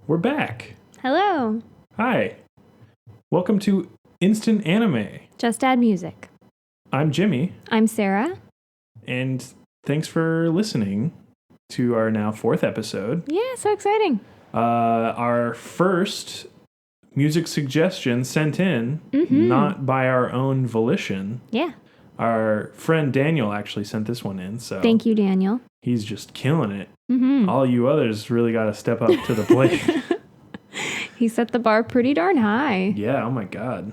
We're back. Hello. Hi. Welcome to Instant Anime. Just add music. I'm Jimmy, I'm Sarah. and thanks for listening to our now 4th episode. Yeah, so exciting. Our first music suggestion sent in, not by our own volition. Yeah. Our friend Daniel actually sent this one in, so Thank you, Daniel. he's just killing it. Mm-hmm. All you others really got to step up to the plate. He set the bar pretty darn high. Yeah, oh my god.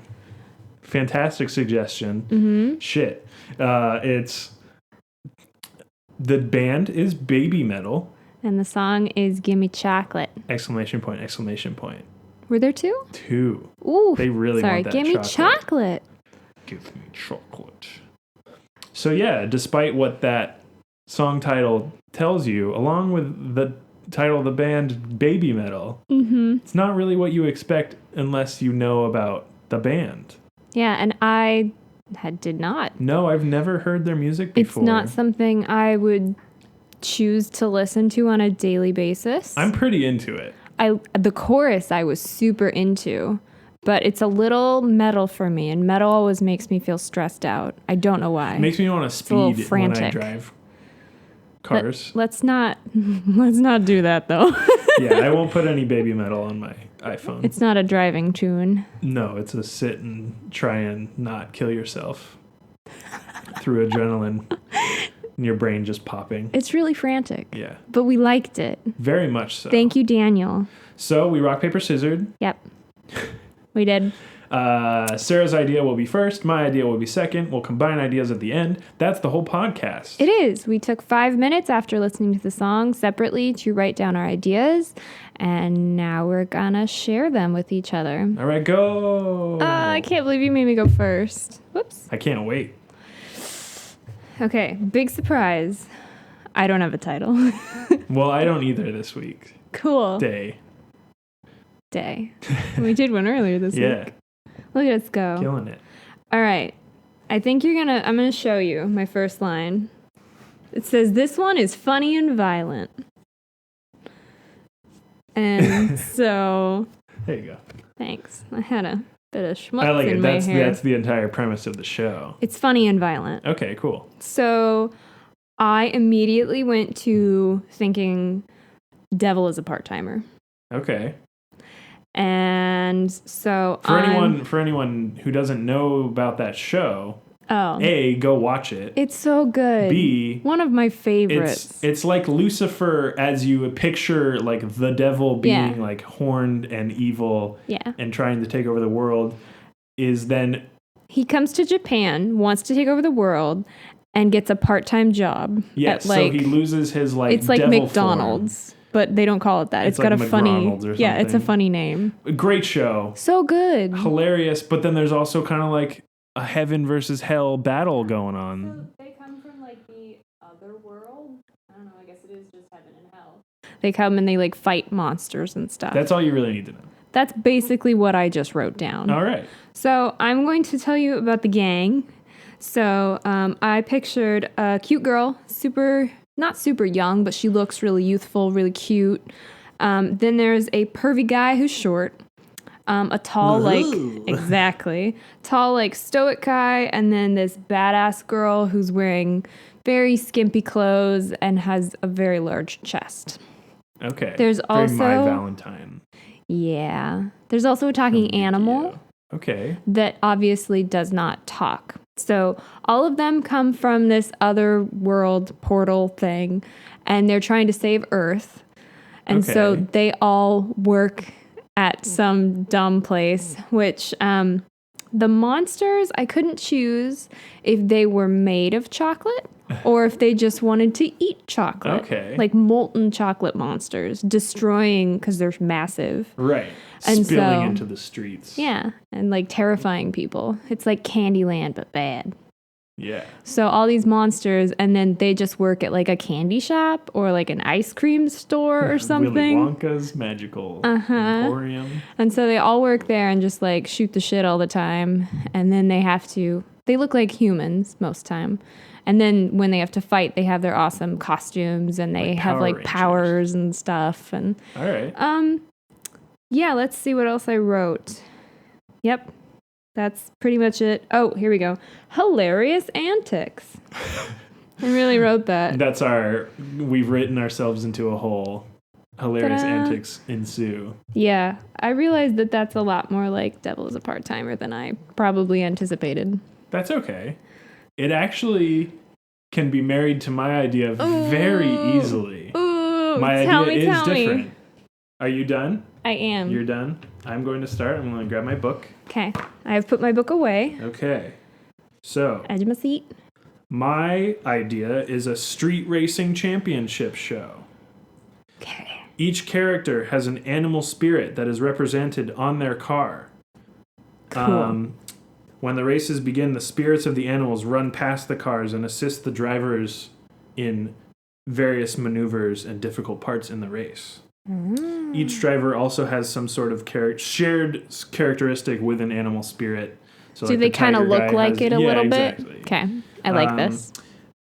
Fantastic suggestion. Mm-hmm. Shit. It's... The band is Baby Metal. And the song is Gimme Chocolate. Exclamation point, exclamation point. Were there two? 2. Ooh. They really sorry, want that gimme chocolate. Give me chocolate. So yeah, despite what that song title tells you, along with the title of the band, Baby Metal, it's not really what you expect unless you know about the band. Yeah, and I did not. No, I've never heard their music before. It's not something I would choose to listen to on a daily basis. I'm pretty into it. The chorus I was super into, but it's a little metal for me, and metal always makes me feel stressed out. I don't know why. It makes me want to speed when I frantic. drive cars. Let's not do that though. Yeah, I won't put any Baby Metal on my iPhone. It's not a driving tune. No, it's a sit and try and not kill yourself through adrenaline and your brain just popping. It's really frantic. Yeah. But we liked it. Very much so. Thank you, Daniel. So we rock, paper, scissors. Yep. We did. Sarah's idea will be first. My idea will be second. We'll combine ideas at the end. That's the whole podcast. It is. We took 5 minutes after listening to the song separately to write down our ideas, and now we're gonna share them with each other. All right, go. I can't believe you made me go first. Whoops. I can't wait. Okay, big surprise. I don't have a title. Well, I don't either this week. Cool. Day. We did one earlier this Yeah. week. Look at us go. Killing it. All right. I'm gonna show you my first line. It says, "This one is funny and violent." And so, There you go. thanks. I had a bit of schmutz I like in it. my hair. That's the entire premise of the show. It's funny and violent. Okay, cool. So I immediately went to thinking Devil is a part-timer. Okay. And so For anyone who doesn't know about that show, A, go watch it. It's so good. B, one of my favorites. It's like Lucifer as you picture like the devil being like horned and evil and trying to take over the world is then he comes to Japan, wants to take over the world, and gets a part-time job. Yes, at, like, so he loses his like it's like devil McDonald's. form. But they don't call it that. It's got like a funny... McDonald's or yeah, it's a something. funny name. Great show. So good. Hilarious, but then there's also kind of like a heaven versus hell battle going on. So they come from like the other world? I don't know, I guess it is just heaven and hell. They come and they like fight monsters and stuff. That's all you really need to know. That's basically what I just wrote down. All right. So I'm going to tell you about the gang. So I pictured a cute girl, not super young, but she looks really youthful, really cute. Then there's a pervy guy who's short. A tall, tall, stoic guy. And then this badass girl who's wearing very skimpy clothes and has a very large chest. Okay. There's Very also... My Valentine. Yeah. There's also a talking animal. Okay. That obviously does not talk. So all of them come from this other world portal thing, and they're trying to save Earth. And so they all work at some dumb place, which the monsters, I couldn't choose if they were made of chocolate or if they just wanted to eat chocolate. Okay. Like molten chocolate monsters, destroying, because they're massive. Right. And spilling into the streets. Yeah, and like terrifying people. It's like Candyland, but bad. Yeah. So all these monsters, and then they just work at like a candy shop or like an ice cream store or something. Willy Wonka's magical emporium. And so they all work there and just like shoot the shit all the time. And then they look like humans most time. And then when they have to fight, they have their awesome costumes and they have like powers and stuff. And all right. Yeah, let's see what else I wrote. Yep. That's pretty much it. Oh, here we go. Hilarious antics. I really wrote that. We've written ourselves into a hole. Hilarious Ta-da. antics ensue. Yeah, I realized that that's a lot more like Devil is a Part-Timer than I probably anticipated. That's okay. It actually can be married to my idea very easily. Ooh, my tell idea me, is different. Me. Are you done? I am. You're done? I'm going to start. I'm going to grab my book. Okay. I have put my book away. Okay. So. Edge of my seat. My idea is a street racing championship show. Okay. Each character has an animal spirit that is represented on their car. Cool. When the races begin, the spirits of the animals run past the cars and assist the drivers in various maneuvers and difficult parts in the race. Each driver also has some sort of shared characteristic with an animal spirit. So do like they kind of look like it a little exactly. bit? Okay, I like this.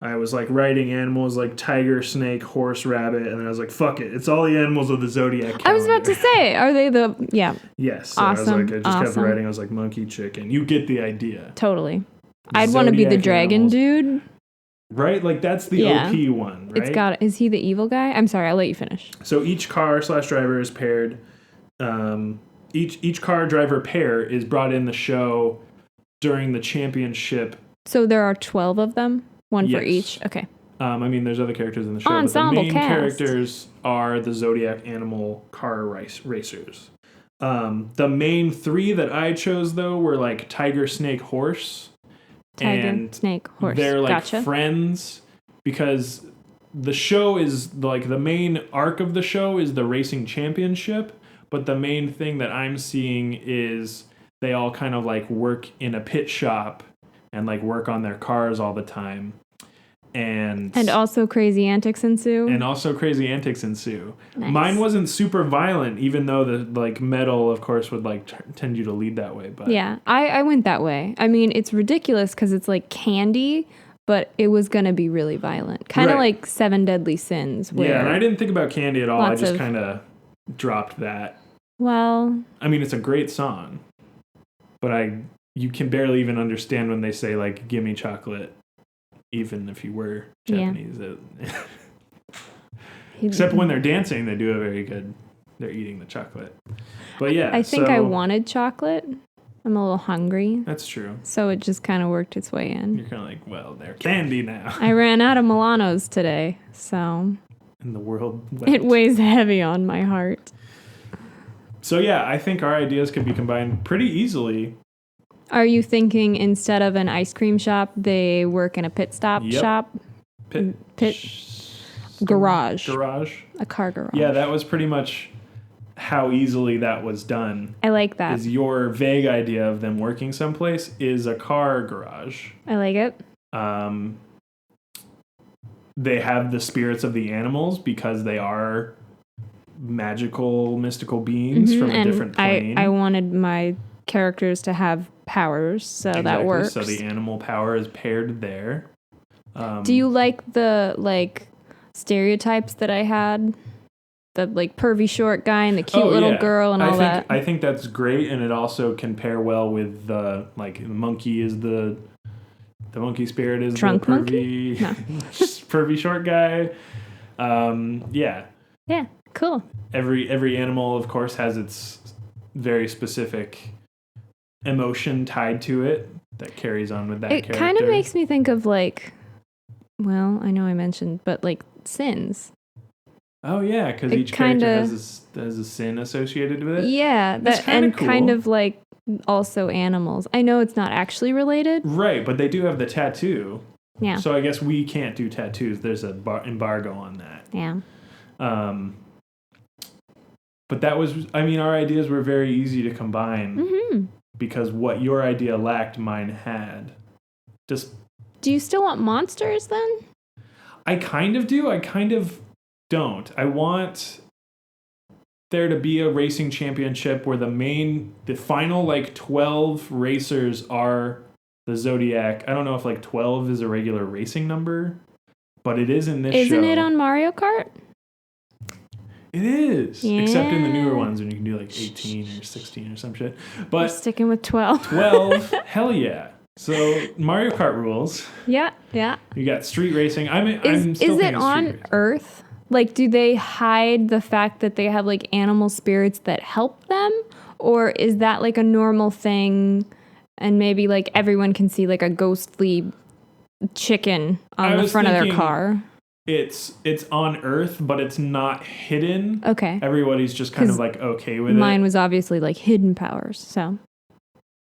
I was like writing animals like tiger, snake, horse, rabbit, and then I was like, fuck it. It's all the animals of the zodiac calendar. I was about to say, are they the... Yeah. Yes. So awesome. I just kept writing. I was like, monkey, chicken. You get the idea. Totally. I'd want to be the dragon animals. Dude. Right? Like, that's the OP one, right? Is he the evil guy? I'm sorry, I'll let you finish. So each car/driver is paired. Each car driver pair is brought in the show during the championship. So there are 12 of them? One yes. for each? Okay. I mean, there's other characters in the show, Ensemble but the main cast. characters are the Zodiac animal car racers. The main three that I chose, though, were like tiger, snake, horse. Tiger, snake, horse. They're like gotcha. friends because the show is like the main arc of the show is the racing championship, but the main thing that I'm seeing is they all kind of like work in a pit shop and like work on their cars all the time. And also crazy antics ensue. Nice. Mine wasn't super violent, even though the like metal, of course, would like tend you to lead that way. But yeah, I went that way. I mean, it's ridiculous because it's like candy, but it was gonna be really violent, kind of like Seven Deadly Sins. Yeah, and I didn't think about candy at all. I just kind of dropped that. Well, I mean, it's a great song, but you can barely even understand when they say like "Gimme chocolate." Even if you were Japanese. Yeah. Except when they're dancing, they do a very good... They're eating the chocolate. But yeah, I think I wanted chocolate. I'm a little hungry. That's true. So it just kind of worked its way in. You're kind of like, well, they're candy now. I ran out of Milanos today, so... And the world wept. It weighs heavy on my heart. So yeah, I think our ideas could be combined pretty easily. Are you thinking instead of an ice cream shop, they work in a pit stop shop? Garage. A car garage. Yeah, that was pretty much how easily that was done. I like that. Is your vague idea of them working someplace is a car garage. I like it. They have the spirits of the animals because they are magical, mystical beings from a different plane. I wanted my characters to have powers, so exactly. That works. So the animal power is paired there. Do you like the stereotypes that I had? The pervy short guy and the cute little girl and all that. I think that's great, and it also can pair well with the monkey is the monkey spirit is drunk the pervy pervy short guy. Yeah. Yeah. Cool. Every animal, of course, has its very specific emotion tied to it that carries on with that character. It kind of makes me think of I know I mentioned, but sins. Oh yeah, because each character has a sin associated with it. Yeah, that's and cool. Kind of also animals. I know it's not actually related. Right, but they do have the tattoo. Yeah. So I guess we can't do tattoos. There's an embargo on that. Yeah. But that was, our ideas were very easy to combine because what your idea lacked, mine had. Do you still want monsters then? I kind of do. I kind of don't. I want there to be a racing championship where the final 12 racers are the Zodiac. I don't know if 12 is a regular racing number, but it is in this show. Isn't it on Mario Kart? It is. Yeah. Except in the newer ones when you can do like 18 or 16 or some shit. But We're sticking with 12. 12, hell yeah. So Mario Kart rules. Yeah. You got street racing. I'm Is still it thinking on street racing. Earth? Like, do they hide the fact that they have like animal spirits that help them? Or is that like a normal thing and maybe like everyone can see like a ghostly chicken on the front of their car? It's on Earth, but it's not hidden. Okay. Everybody's just kind of like okay with it. Mine was obviously like hidden powers, so.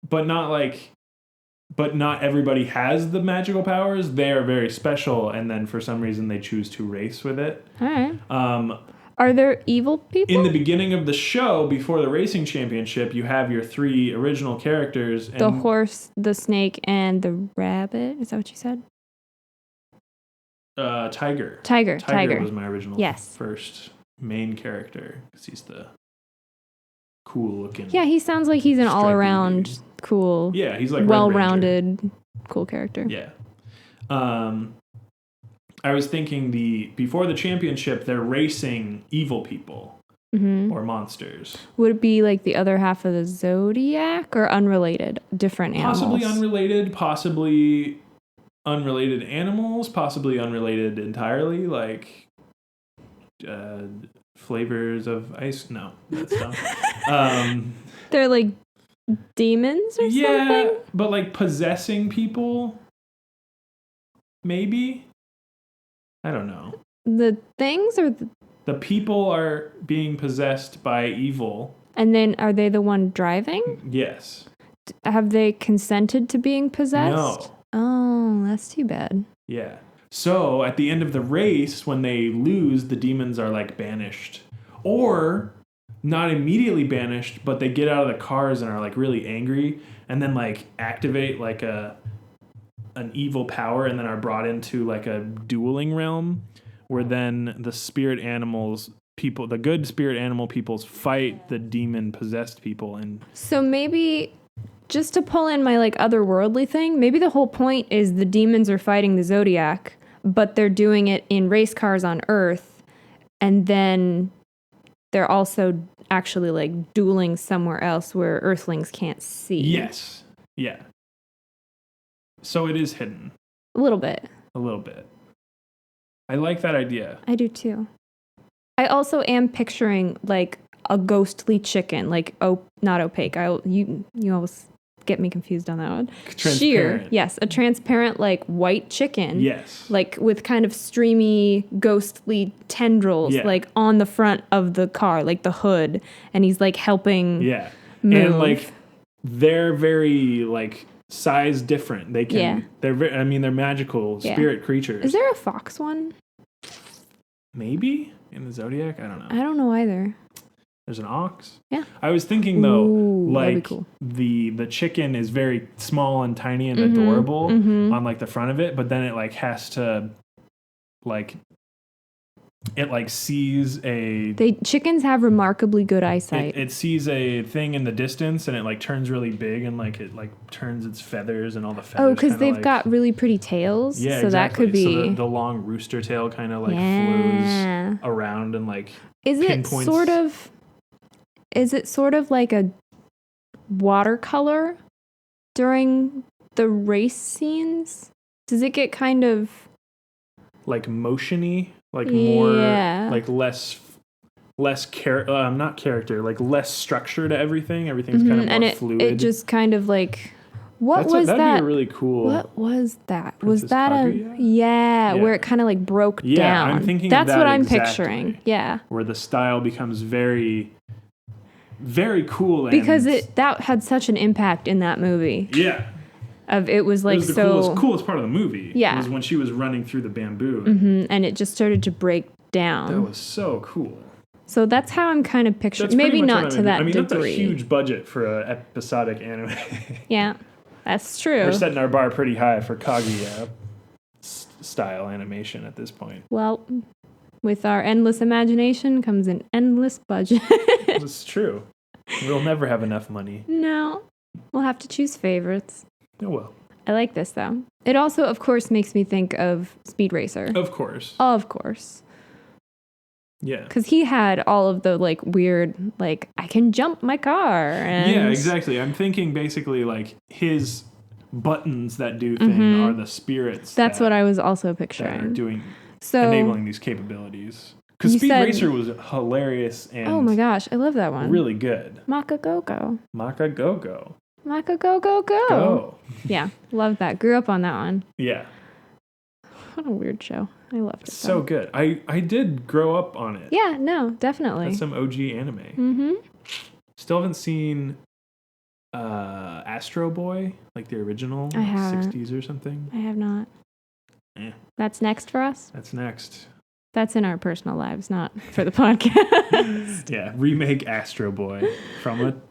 But not everybody has the magical powers. They are very special, and then for some reason they choose to race with it. All right. Are there evil people? In the beginning of the show, before the racing championship, you have your 3 original characters. And the horse, the snake, and the rabbit. Is that what you said? Tiger. Tiger was my original first main character because he's the cool looking. Yeah, he sounds like he's an all around cool. Yeah, he's like well rounded, cool character. Yeah. I was thinking before the championship, they're racing evil people or monsters. Would it be like the other half of the zodiac or unrelated, different animals? Possibly unrelated, possibly unrelated animals, possibly unrelated entirely, like flavors of ice. No, that's dumb. They're like demons or something? Yeah, but like possessing people, maybe? I don't know. The things or the people are being possessed by evil. And then are they the one driving? Yes. Have they consented to being possessed? No. Oh, that's too bad. Yeah. So at the end of the race, when they lose, the demons are like banished. Or not immediately banished, but they get out of the cars and are like really angry and then like activate like an evil power and then are brought into like a dueling realm where then the spirit animals people, the good spirit animal peoples fight the demon possessed people. And so maybe just to pull in my like otherworldly thing, maybe the whole point is the demons are fighting the Zodiac, but they're doing it in race cars on Earth, and then they're also actually like dueling somewhere else where Earthlings can't see. Yes. Yeah. So it is hidden. A little bit. A little bit. I like that idea. I do too. I also am picturing like a ghostly chicken, like not opaque. You always get me confused on that one. Sheer, yes, a transparent like white chicken. Yes, like with kind of streamy, ghostly tendrils, like on the front of the car, like the hood, and he's like helping. Yeah, move. And like they're very like size different. They can. They're they're magical spirit creatures. Is there a fox one? Maybe in the Zodiac. I don't know. I don't know either. There's an ox. Yeah. I was thinking though, like cool. the chicken is very small and tiny and adorable on like the front of it, but then it like has to like it like sees chickens have remarkably good eyesight. It sees a thing in the distance and it like turns really big and like it like turns its feathers and all the feathers. Oh, because they've got really pretty tails. Yeah, so exactly. That could be so the long rooster tail kind of like flows around and like pinpoints. Is it sort of like a watercolor during the race scenes? Does it get kind of like motiony, like more, like less not character, like less structure to everything? Everything's kind of more fluid. It just kind of like, that'd be really cool. What was that? Princess was that Kaguya? Where it kind of like broke down? Yeah, I'm thinking that's of that what I'm exactly, picturing. Yeah, where the style becomes very, very cool. Because that had such an impact in that movie. Yeah. It was like the coolest part of the movie. Yeah. Was when she was running through the bamboo. And it just started to break down. That was so cool. So that's how I'm kind of picturing. Maybe not to that degree. That's a huge budget for an episodic anime. Yeah, that's true. We're setting our bar pretty high for Kaguya style animation at this point. Well, with our endless imagination comes an endless budget. It's true. We'll never have enough money. No. We'll have to choose favorites. Oh, well. I like this, though. It also, of course, makes me think of Speed Racer. Of course. Of course. Yeah. Because he had all of the like weird, like, I can jump my car. And yeah, exactly. I'm thinking basically like his buttons that do thing are the spirits. That's what I was also that picturing. are doing, so enabling these capabilities. Because Speed Racer was hilarious and oh my gosh, I love that one. really good. Maka Go-Go. Maka Go-Go. Maka Go-Go-Go. Go. Yeah, love that. Grew up on that one. Yeah. What a weird show. I loved it. So good. I did grow up on it. Yeah, no, definitely. That's some OG anime. Mm-hmm. Still haven't seen Astro Boy, like the original, I haven't. 60s or something. I have not. Eh. That's next for us? That's next. That's in our personal lives, not for the podcast. Yeah, remake Astro Boy from an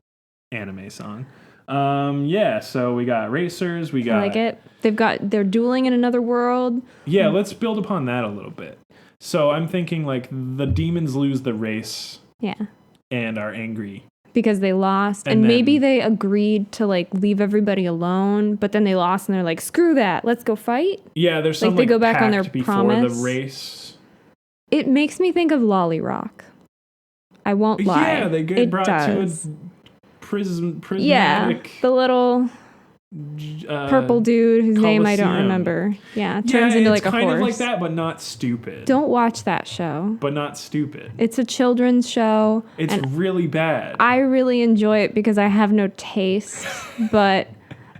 anime song. Yeah, so we got racers, we got... I like it. They're dueling in another world. Yeah, let's build upon that a little bit. So I'm thinking like the demons lose the race. Yeah. And are angry. Because they lost. And maybe they agreed to like leave everybody alone, but then they lost and they're like, screw that, let's go fight. Yeah, there's some like they go back on their before promise. The race. It makes me think of Lolly Rock. I won't lie. Yeah, they get brought to a prismatic. Yeah, the little purple dude whose name I don't remember. Yeah, turns into like a horse. It's kind of like that, but not stupid. Don't watch that show. But not stupid. It's a children's show. It's really bad. I really enjoy it because I have no taste, but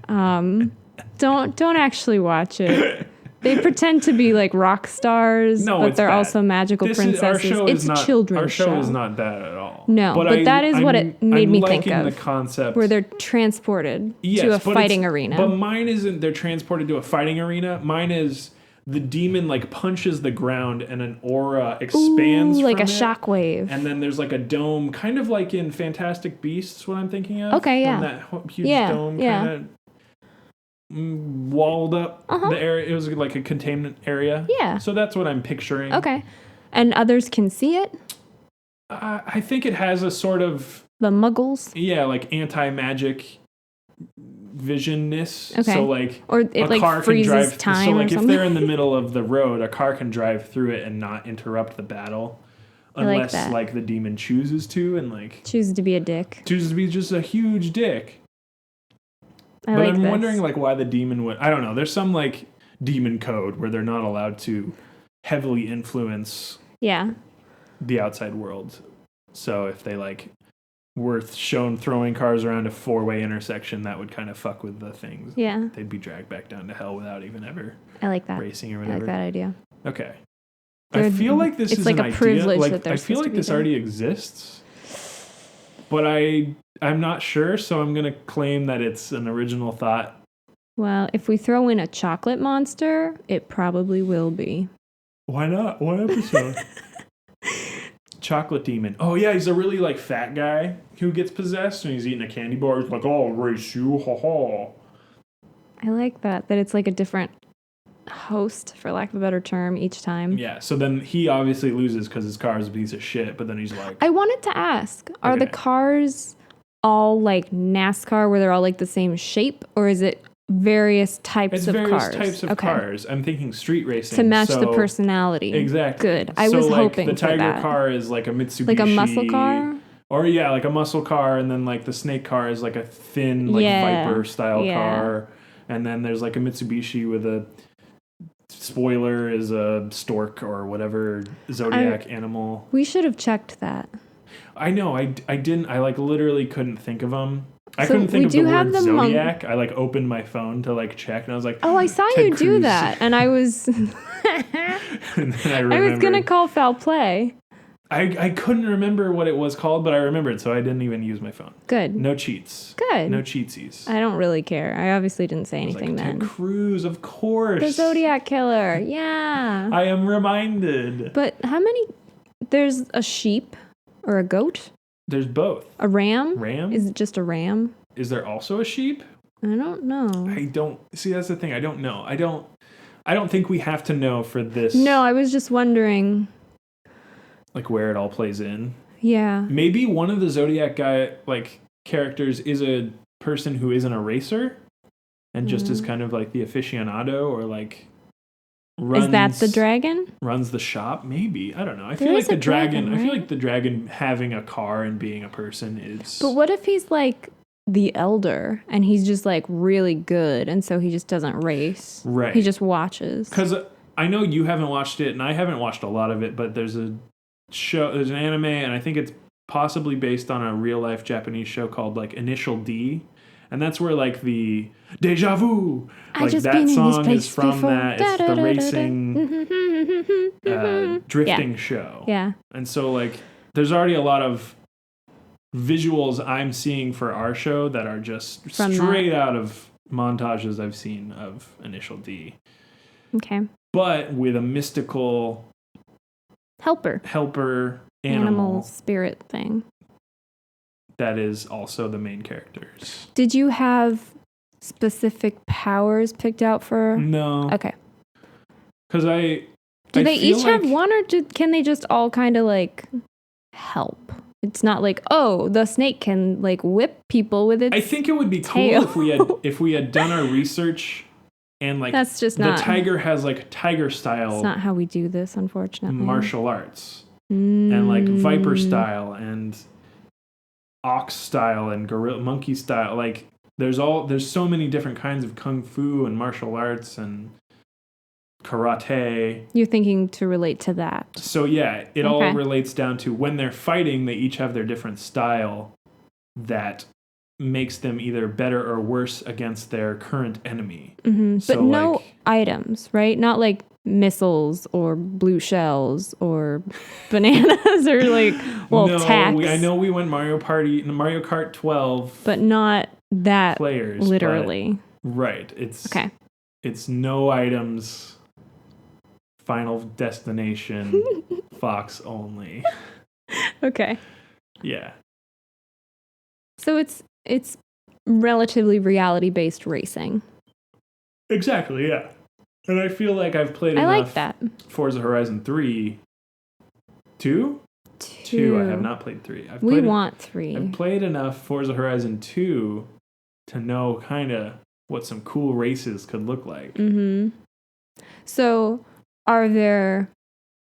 don't actually watch it. They pretend to be like rock stars, but they're also magical princesses. It's a children's show. Our show is not that at all. No, but that is what it made me think of. The concept where they're transported to a fighting arena. But mine isn't they're transported to a fighting arena. Mine is the demon like punches the ground and an aura expands like from a shockwave. And then there's like a dome, kind of like in Fantastic Beasts, what I'm thinking of. Okay, yeah. When that huge dome kind of walled up the area. It was like a containment area. Yeah. So that's what I'm picturing. Okay. And others can see it? I think it has a sort of... The muggles? Yeah, like anti-magic visionness. Okay. So like or it a like car freezes can drive, time so like or something? if they're in the middle of the road, a car can drive through it and not interrupt the battle. Unless like the demon chooses to and like... Chooses to be a dick. Chooses to be just a huge dick. But I'm wondering like why the demon would... I don't know. There's some like demon code where they're not allowed to heavily influence the outside world. So if they like were shown throwing cars around a 4-way intersection, that would kind of fuck with the things. Yeah. They'd be dragged back down to hell without even ever racing or whatever. I like that idea. Okay. I feel like this is like an a privilege idea. that they're I feel like this there. already exists. But I'm not sure, so I'm going to claim that it's an original thought. Well, if we throw in a chocolate monster, it probably will be. Why not? What episode? Chocolate demon. Oh, yeah, he's a really, like, fat guy who gets possessed, and he's eating a candy bar. He's like, oh, I'll race you, ha-ha. I like that it's like a different host, for lack of a better term, each time. Yeah, so then he obviously loses because his car is a piece of shit, but then he's like... I wanted to ask, are the cars all like NASCAR where they're all like the same shape, or is it various types of cars? It's various types of cars. I'm thinking street racing. To match the personality. Exactly. Good. I was hoping the for that. Tiger car is like a Mitsubishi. Like a muscle car? Or yeah, like a muscle car, and then like the snake car is like a thin like Viper style car. And then there's like a Mitsubishi with a spoiler is a stork or whatever zodiac animal. We should have checked that. I know. I didn't. I like literally couldn't think of them. I couldn't think of the word zodiac. I like opened my phone to like check, and I was like, "Oh, I saw you do that," and I was, and then I was gonna call foul play. I couldn't remember what it was called, but I remembered, so I didn't even use my phone. Good. No cheats. Good. No cheatsies. I don't really care. I obviously didn't say anything then. Ted Cruz, of course. The Zodiac Killer. Yeah. I am reminded. But how many? There's a sheep or a goat. There's both. A ram? Ram? Is it just a ram? Is there also a sheep? I don't know. I don't see. That's the thing. I don't know. I don't think we have to know for this. No, I was just wondering. Like where it all plays in. Yeah. Maybe one of the Zodiac guy like characters is a person who isn't a racer, and just is kind of like the aficionado or like Is that the dragon? Runs the shop? Maybe. I don't know. I There feel is like the a dragon, I feel right? like the dragon having a car and being a person is. But what if he's like the elder and he's just like really good and so he just doesn't race? Right. He just watches. Because I know you haven't watched it and I haven't watched a lot of it, but there's an anime, and I think it's possibly based on a real life Japanese show called like Initial D. And that's where like the Deja Vu, like that song is from before. That. It's the racing drifting show. Yeah. And so like there's already a lot of visuals I'm seeing for our show that are just from straight out of montages I've seen of Initial D. Okay. But with a mystical helper animal spirit thing. That is also the main characters. Did you have specific powers picked out for? No. Okay. Because do they each have one, or can they just all kind of like help? It's not like, oh, the snake can like whip people with its. I think it would be tail. Cool if we had done our research and like that's just not. The tiger has like tiger style. It's not how we do this, unfortunately. Martial arts and like viper style and ox style and gorilla monkey style. Like there's so many different kinds of kung fu and martial arts and karate. You're thinking to relate to that. So yeah, it all relates down to when they're fighting, they each have their different style that makes them either better or worse against their current enemy. Mm-hmm. So but no items, right? Not like missiles or blue shells or bananas or like tacks. I know we went Mario Kart 12, but not that players literally. Right. It's no items. Final destination. Fox only. Okay. Yeah. So it's relatively reality-based racing. Exactly, yeah. And I feel like I've played enough. I like that. Forza Horizon 3. 2? 2. I have not played 3. We want 3. I've played enough Forza Horizon 2 to know kind of what some cool races could look like. Mm-hmm. So, are there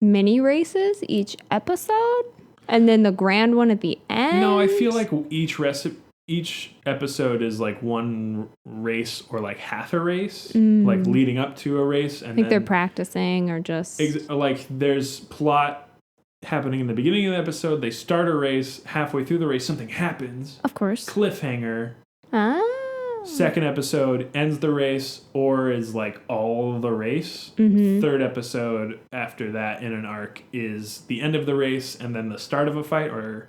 mini races each episode? And then the grand one at the end? No, I feel like each episode is like one race or like half a race, like leading up to a race. And they're practicing or just... like there's plot happening in the beginning of the episode. They start a race. Halfway through the race, something happens. Of course. Cliffhanger. Ah. Second episode ends the race or is like all the race. Mm-hmm. Third episode after that in an arc is the end of the race and then the start of a fight, or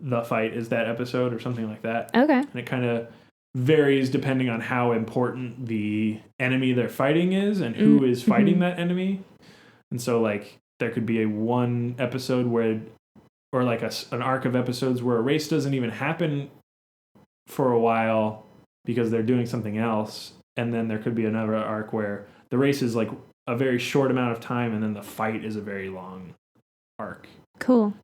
the fight is that episode or something like that. Okay. And it kind of varies depending on how important the enemy they're fighting is and who is fighting that enemy. And so like there could be one episode where, or like an arc of episodes where a race doesn't even happen for a while because they're doing something else. And then there could be another arc where the race is like a very short amount of time and then the fight is a very long arc. Cool.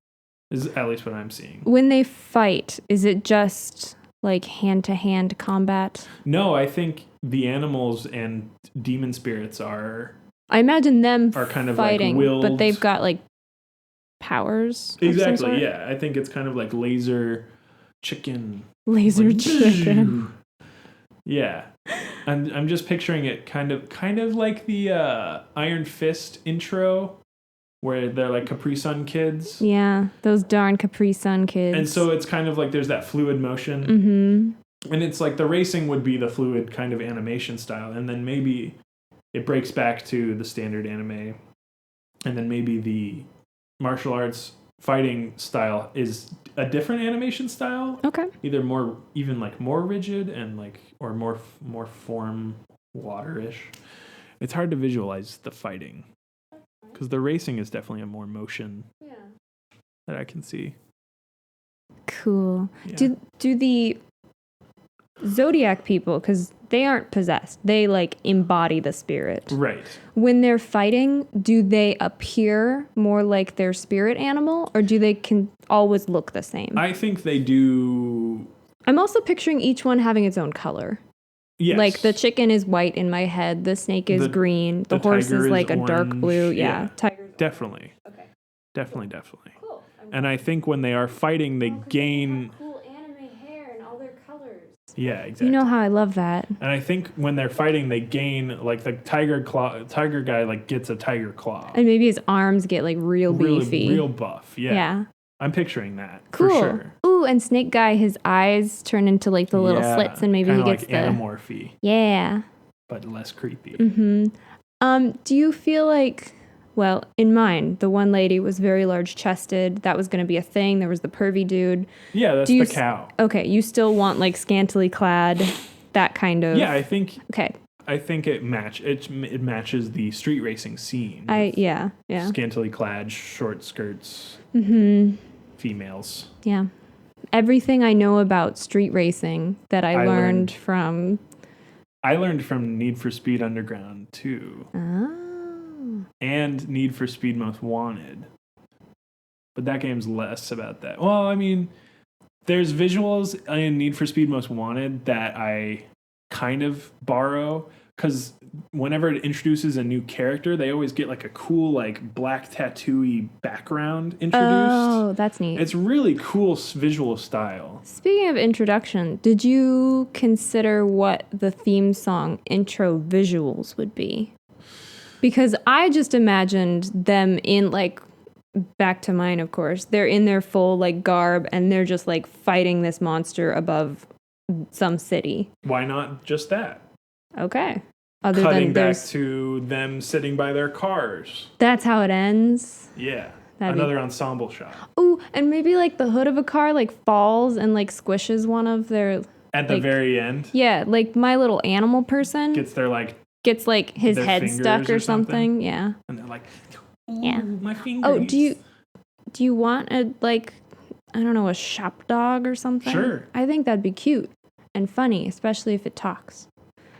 Is at least what I'm seeing. When they fight, is it just like hand-to-hand combat? No, I think the animals and demon spirits are... I imagine them are kind of fighting, like willed. But they've got like powers. Exactly, yeah. I think it's kind of like laser chicken. Laser chicken. Yeah. I'm just picturing it kind of like the Iron Fist intro where they're like Capri Sun kids. Yeah, those darn Capri Sun kids. And so it's kind of like there's that fluid motion. Mm-hmm. And it's like the racing would be the fluid kind of animation style. And then maybe it breaks back to the standard anime. And then maybe the martial arts fighting style is a different animation style. Okay. Either more rigid and like, or more form water-ish. It's hard to visualize the fighting because the racing is definitely a more motion that I can see. Cool. Yeah. Do the Zodiac people, because they aren't possessed, they like embody the spirit. Right. When they're fighting, do they appear more like their spirit animal, or do they can always look the same? I think they do. I'm also picturing each one having its own color. Yes. Like the chicken is white in my head. The snake is green. The horse is like a dark blue. Yeah. Tiger. Definitely. Okay. Definitely. Cool. And I think when they are fighting, they gain. Cool anime hair and all their colors. Yeah, exactly. You know how I love that. And I think when they're fighting, they gain, like, the tiger guy, like, gets a tiger claw. And maybe his arms get like real beefy. Real buff. Yeah. Yeah. I'm picturing that. Cool. For sure. Ooh, and Snake Guy, his eyes turn into like the little slits, and maybe he gets like anamorphy. Yeah. But less creepy. Mm-hmm. Do you feel like, well, in mine, the one lady was very large chested. That was going to be a thing. There was the pervy dude. Yeah, that's the cow. Okay, you still want like scantily clad, that kind of. Yeah, I think. Okay. I think it matches the street racing scene. Yeah. Scantily clad, short skirts. Mm-hmm. Females. Yeah. Everything I know about street racing that I learned from. I learned from Need for Speed Underground 2. Oh. And Need for Speed Most Wanted. But that game's less about that. Well, I mean, there's visuals in Need for Speed Most Wanted that I kind of borrow, because whenever it introduces a new character, they always get like a cool, like, black tattoo-y background introduced. Oh, that's neat. It's really cool visual style. Speaking of introduction, did you consider what the theme song intro visuals would be? Because I just imagined them in, like, back to mine, of course. They're in their full, like, garb, and they're just, like, fighting this monster above some city. Why not just that? Okay. Cutting back to them sitting by their cars. That's how it ends? Yeah. Another ensemble shot. Oh, and maybe like the hood of a car like falls and like squishes one of their... At the very end? Yeah, like My Little Animal person. Gets his head stuck or something. Yeah. And they're like, yeah, my fingers. Oh, do you want a, like, I don't know, a shop dog or something? Sure. I think that'd be cute and funny, especially if it talks.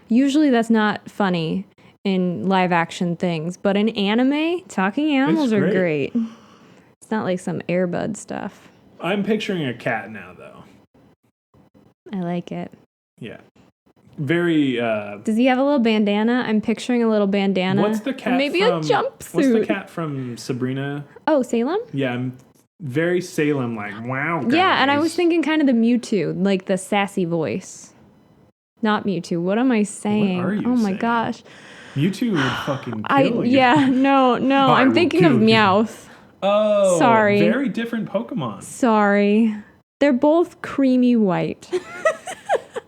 Usually that's not funny in live action things, but in anime, talking animals are great. It's not like some Air Bud stuff. I'm picturing a cat now, though. I like it. Yeah. Very, Does he have a little bandana? I'm picturing a little bandana. What's the cat maybe a jumpsuit. What's the cat from Sabrina? Oh, Salem? Yeah, I'm very Salem, like, wow, guys. Yeah, and I was thinking kind of the Mewtwo, like the sassy voice. Not Mewtwo. What am I saying? What are you saying? saying? Gosh. Mewtwo would fucking kill you. Yeah, no. I'm thinking of Meowth. Oh. Sorry. Very different Pokemon. Sorry. They're both creamy white.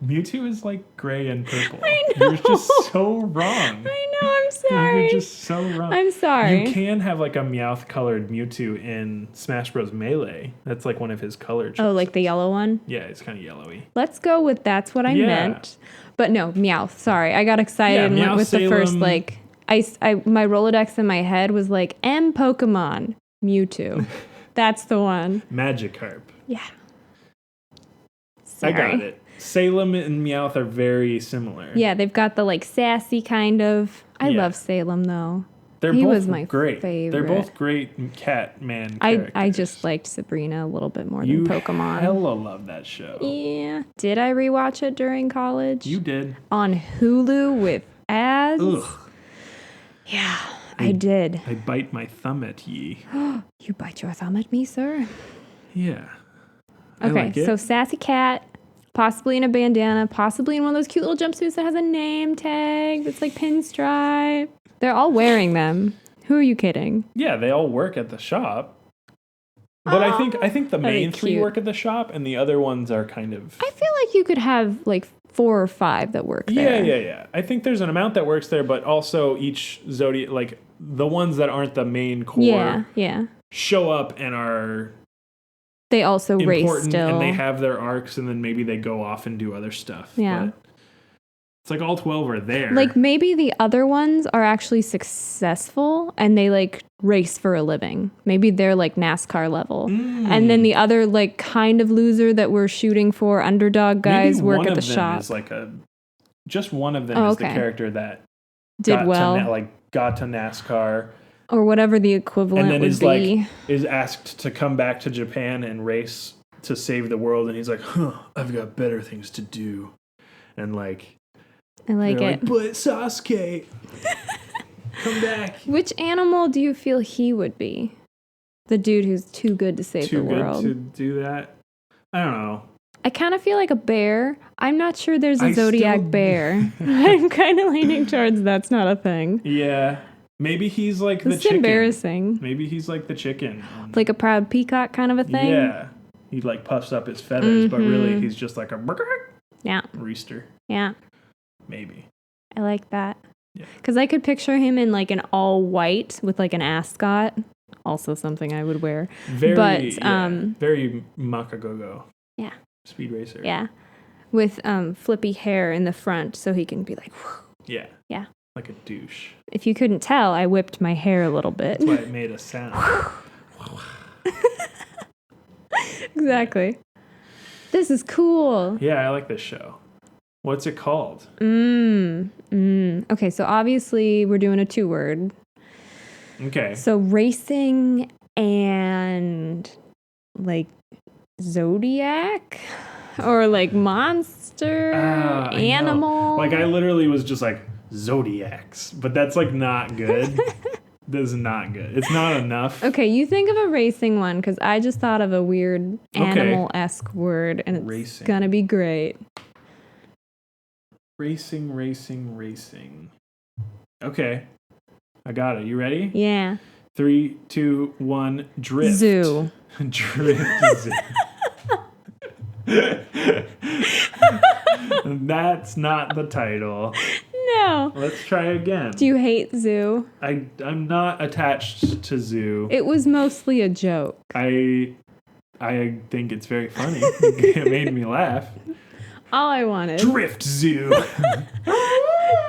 Mewtwo is like gray and purple. I know. You're just so wrong. I know, I'm sorry. You're just so wrong. I'm sorry. You can have like a Meowth-colored Mewtwo in Smash Bros. Melee. That's like one of his color choices. Oh, like the yellow one? Yeah, it's kind of yellowy. Let's go with that's what I meant. But no, Meowth. Sorry, I got excited and went with the first, like... my Rolodex in my head was like, M Pokemon, Mewtwo. That's the one. Magikarp. Yeah. Sorry. I got it. Salem and Meowth are very similar. Yeah, they've got the like sassy kind of. I love Salem though. He was my great. favorite. They're both great Catman characters. I just liked Sabrina a little bit more than Pokemon. You hella love that show. Yeah. Did I rewatch it during college? You did. On Hulu with ads? Ugh. Yeah, I did. I bite my thumb at ye. You bite your thumb at me, sir? Yeah. Okay, so sassy cat, possibly in a bandana, possibly in one of those cute little jumpsuits that has a name tag that's like pinstripe. They're all wearing them. Who are you kidding? Yeah, they all work at the shop. But I think the main three work at the shop, and the other ones are kind of... I feel like you could have like 4 or 5 that work there. Yeah. I think there's an amount that works there, but also each Zodiac, like the ones that aren't the main core, show up and are... They also race still. And they have their arcs, and then maybe they go off and do other stuff. Yeah. But it's like all 12 are there. Like maybe the other ones are actually successful and they like race for a living. Maybe they're like NASCAR level. And then the other like kind of loser that we're shooting for, underdog guys, maybe work at the shop. Is like just one of them is the character that did well. Got to NASCAR. Or whatever the equivalent and then would be. Is asked to come back to Japan and race to save the world, and he's like, I've got better things to do. And like I like They're it. But Sasuke, come back. Which animal do you feel he would be? The dude who's too good to save the world. Too good to do that? I don't know. I kind of feel like a bear. I'm not sure there's a Zodiac bear. I'm kind of leaning towards that's not a thing. Yeah. Maybe he's like the chicken. It's embarrassing. Maybe he's like the chicken. Like a proud peacock kind of a thing? Yeah. He like puffs up his feathers, but really he's just like a rooster. Yeah. Maybe. I like that. Yeah. Because I could picture him in like an all white with like an ascot. Also something I would wear. Very Makagogo. Yeah. Speed racer. Yeah. With flippy hair in the front so he can be like, whew. Yeah. Yeah. Like a douche. If you couldn't tell, I whipped my hair a little bit. That's why it made a sound. Exactly. This is cool. Yeah, I like this show. What's it called? Okay, so obviously we're doing a 2-word. Okay. So racing and like Zodiac or like monster, animal. Like I literally was just like Zodiacs, but that's like not good. This is not good. It's not enough. Okay, you think of a racing one because I just thought of a weird animal-esque word and it's gonna be great. Racing. Okay. I got it. You ready? Yeah. 3, 2, 1, drift. Zoo. Drift zoo. That's not the title. No. Let's try again. Do you hate zoo? I'm not attached to zoo. It was mostly a joke. I think it's very funny. It made me laugh. All I wanted. Drift Zoo.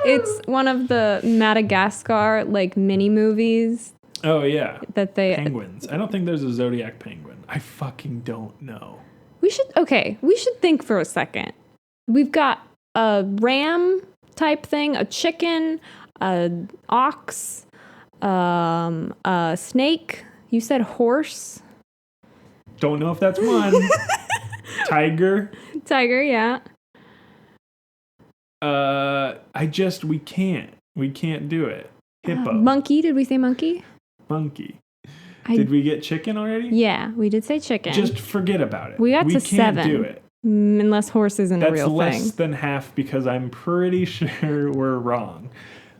It's one of the Madagascar like mini movies. Oh yeah. That they penguins. I don't think there's a Zodiac penguin. I fucking don't know. We should think for a second. We've got a ram type thing, a chicken, an ox, a snake. You said horse. Don't know if that's one. Tiger. Tiger, yeah. We can't do it. Hippo. Monkey, did we say monkey? Monkey. Did we get chicken already? Yeah, we did say chicken. Just forget about it. We got to 7. We can't do it. Unless horse isn't a real thing. That's less than half because I'm pretty sure we're wrong.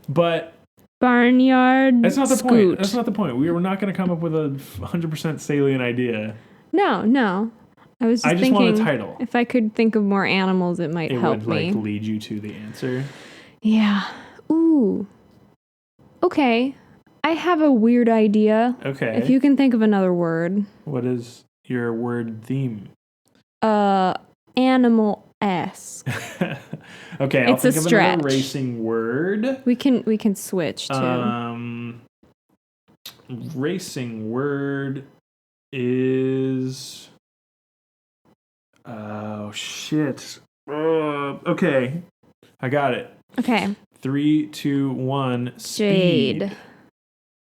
But barnyard That's not the scoot. point. That's not the point. We were not going to come up with a 100% salient idea. No. I was just thinking want a title. If I could think of more animals, it might help me. It would lead you to the answer. Yeah. Ooh. Okay. I have a weird idea. Okay. If you can think of another word. What is your word theme? Animal-esque. Okay, I'll think of another racing word. We can switch too. Racing word is oh shit. Okay. I got it. Okay. 3, 2, 1, speed.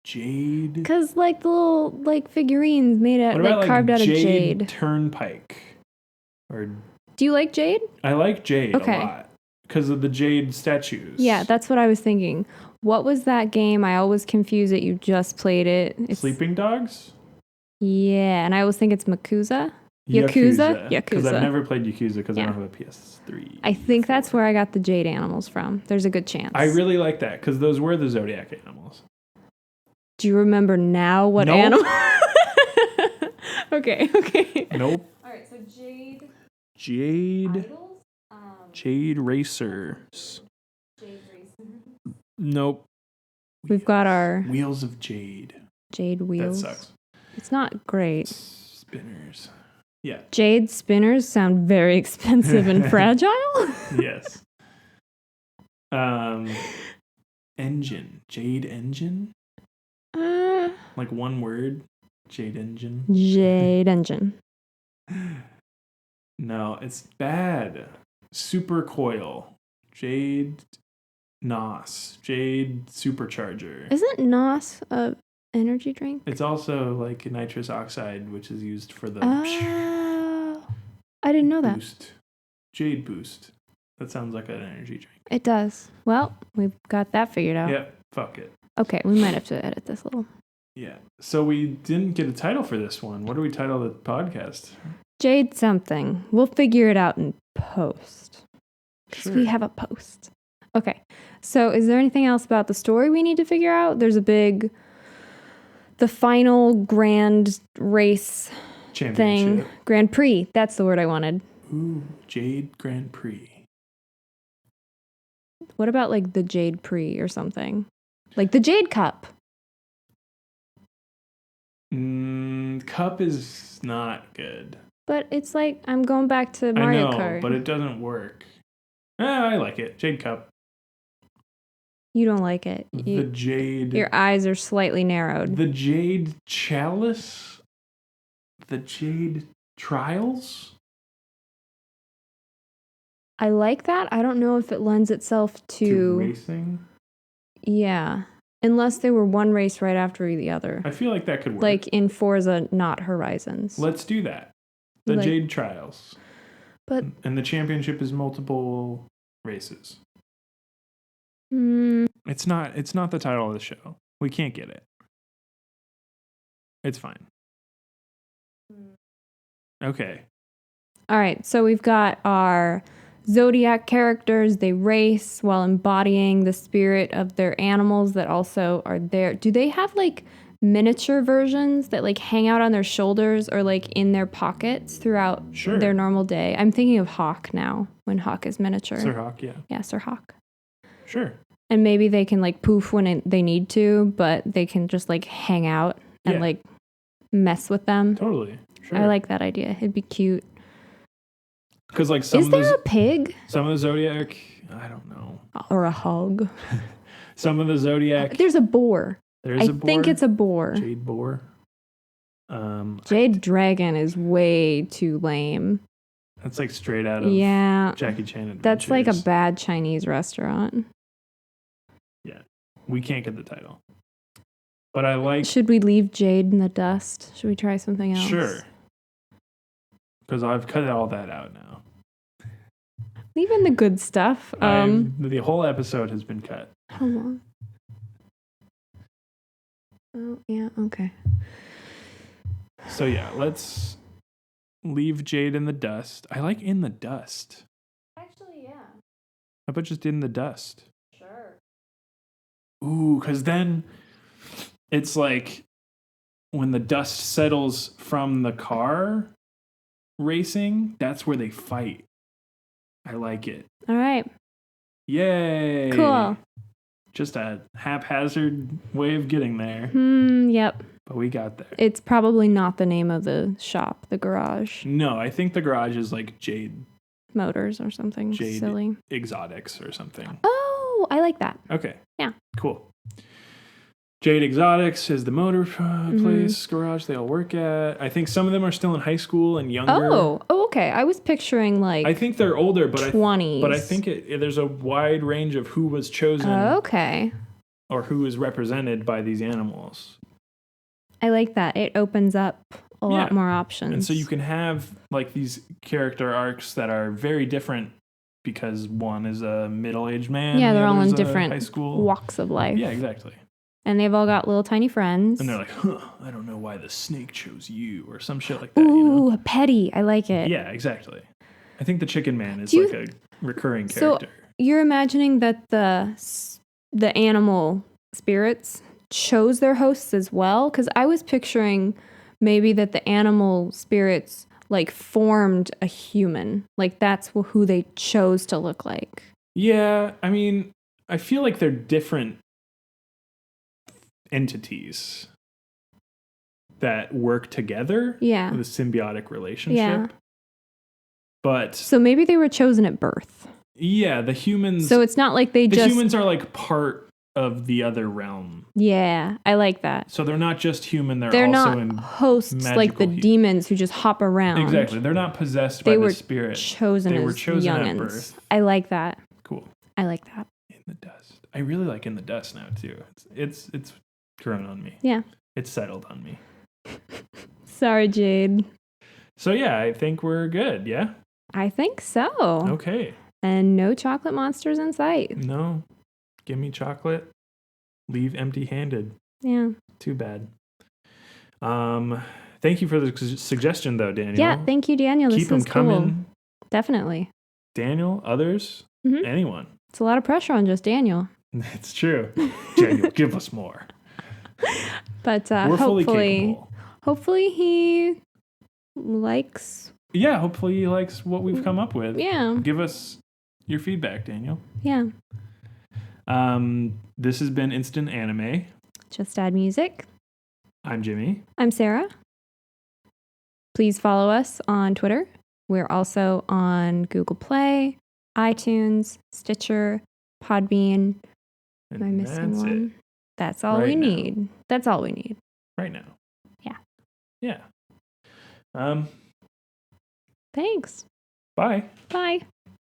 Jade. Because like the little figurines made out carved out of jade. Turnpike. Or do you like jade? I like jade a lot because of the jade statues. Yeah, that's what I was thinking. What was that game? I always confuse it. You just played it. Sleeping Dogs? Yeah, and I always think it's Yakuza. Because I've never played Yakuza because I don't have a PS3. I think that's where I got the jade animals from. There's a good chance. I really like that because those were the Zodiac animals. Do you remember now what animal? Okay. Nope. All right, so Jade. Idols? Jade Racers. Jade Racers. Nope. We've got our Wheels of Jade. Jade wheels. That sucks. It's not great. Spinners. Yeah. Jade spinners sound very expensive and fragile. Yes. Engine. Jade engine? Like one word? Jade engine? Jade engine. No, it's bad. Super coil. Jade NOS. Jade supercharger. Isn't NOS a energy drink? It's also like nitrous oxide, which is used for the I didn't know that. Boost. Jade boost. That sounds like an energy drink. It does. Well, we've got that figured out. Yep. Fuck it. Okay, we might have to edit this a little. Yeah. So we didn't get a title for this one. What do we title the podcast? Jade something. We'll figure it out in post. Sure. We have a post. Okay. So is there anything else about the story we need to figure out? There's the final grand race thing. Grand Prix. That's the word I wanted. Ooh, Jade Grand Prix. What about like the Jade Prix or something? Like the Jade Cup. Cup is not good. But it's like, I'm going back to Mario I know, Kart. But it doesn't work. I like it. Jade Cup. You don't like it. The Jade. Your eyes are slightly narrowed. The Jade Chalice. The Jade Trials. I like that. I don't know if it lends itself to racing. Yeah. Unless they were one race right after the other. I feel like that could work. Like in Forza, not Horizons. Let's do that. The Jade Trials. But and the championship is multiple races. It's not the title of the show. We can't get it. It's fine. Okay. All right. So we've got our Zodiac characters. They race while embodying the spirit of their animals that also are there. Do they have like miniature versions that like hang out on their shoulders or like in their pockets throughout their normal day? I'm thinking of Hawk now when Hawk is miniature. Sir Hawk, yeah. Yeah, Sir Hawk. Sure. And maybe they can like poof when they need to, but they can just like hang out and like mess with them. Totally. Sure. I like that idea. It'd be cute. Because like is there a pig? Some of the Zodiac, I don't know. Or a hog. Some of the Zodiac. There's a boar. There's a boar. I think it's a boar. Jade boar. Jade dragon is way too lame. That's like straight out of Jackie Chan Adventures. That's like a bad Chinese restaurant. Yeah. We can't get the title. But I like... Should we leave Jade in the dust? Should we try something else? Sure. Because I've cut all that out now. Leave in the good stuff. The whole episode has been cut. How long? Oh, yeah, okay. So yeah, let's leave Jade in the dust. I like in the dust. Actually, yeah. How about just in the dust? Sure. Ooh, because then it's like when the dust settles from the car racing, that's where they fight. I like it. All right. Yay. Cool. Just a haphazard way of getting there. Yep. But we got there. It's probably not the name of the shop, the garage. No, I think the garage is like Jade Motors or something Jade silly. Exotics or something. Oh, I like that. Okay. Yeah. Cool. Jade Exotics is the motor place, garage they all work at. I think some of them are still in high school and younger. Oh, okay. I was picturing like I think they're older, but 20s. But I think there's a wide range of who was chosen. Okay. Or who is represented by these animals. I like that. It opens up a lot more options. And so you can have like these character arcs that are very different because one is a middle-aged man. Yeah, they're all in high different school walks of life. Yeah, exactly. And they've all got little tiny friends. And they're like, I don't know why the snake chose you, or some shit like that. Ooh, petty. I like it. Yeah, exactly. I think the Chicken Man is like a recurring character. So you're imagining that the animal spirits chose their hosts as well? Because I was picturing maybe that the animal spirits like formed a human. Like that's who they chose to look like. Yeah, I mean, I feel like they're different entities that work together with a symbiotic relationship. Yeah. But so maybe they were chosen at birth. Yeah, the humans. So it's not like the humans are like part of the other realm. Yeah, I like that. So they're not just human, they're also not hosts like the demons who just hop around. Exactly. They're not possessed by the spirit. They were chosen at birth. I like that. Cool. I like that. In the dust. I really like In the Dust now too. It's grown on me. Yeah. It's settled on me. Sorry, Jade. So yeah, I think we're good, yeah? I think so. Okay. And no chocolate monsters in sight. No. Give me chocolate. Leave empty-handed. Yeah. Too bad. Thank you for the suggestion, though, Daniel. Yeah, thank you, Daniel. Keep them coming. Cool. Definitely. Daniel, others, anyone. It's a lot of pressure on just Daniel. It's true. Daniel, give us more. But we're fully capable. Hopefully he likes. Yeah, hopefully he likes what we've come up with. Yeah. Give us your feedback, Daniel. Yeah. This has been Instant Anime. Just Add Music. I'm Jimmy. I'm Sarah. Please follow us on Twitter. We're also on Google Play, iTunes, Stitcher, Podbean. And Am I missing that's one? it. That's all we need. That's all we need. Right now. Yeah. Yeah. Thanks. Bye. Bye.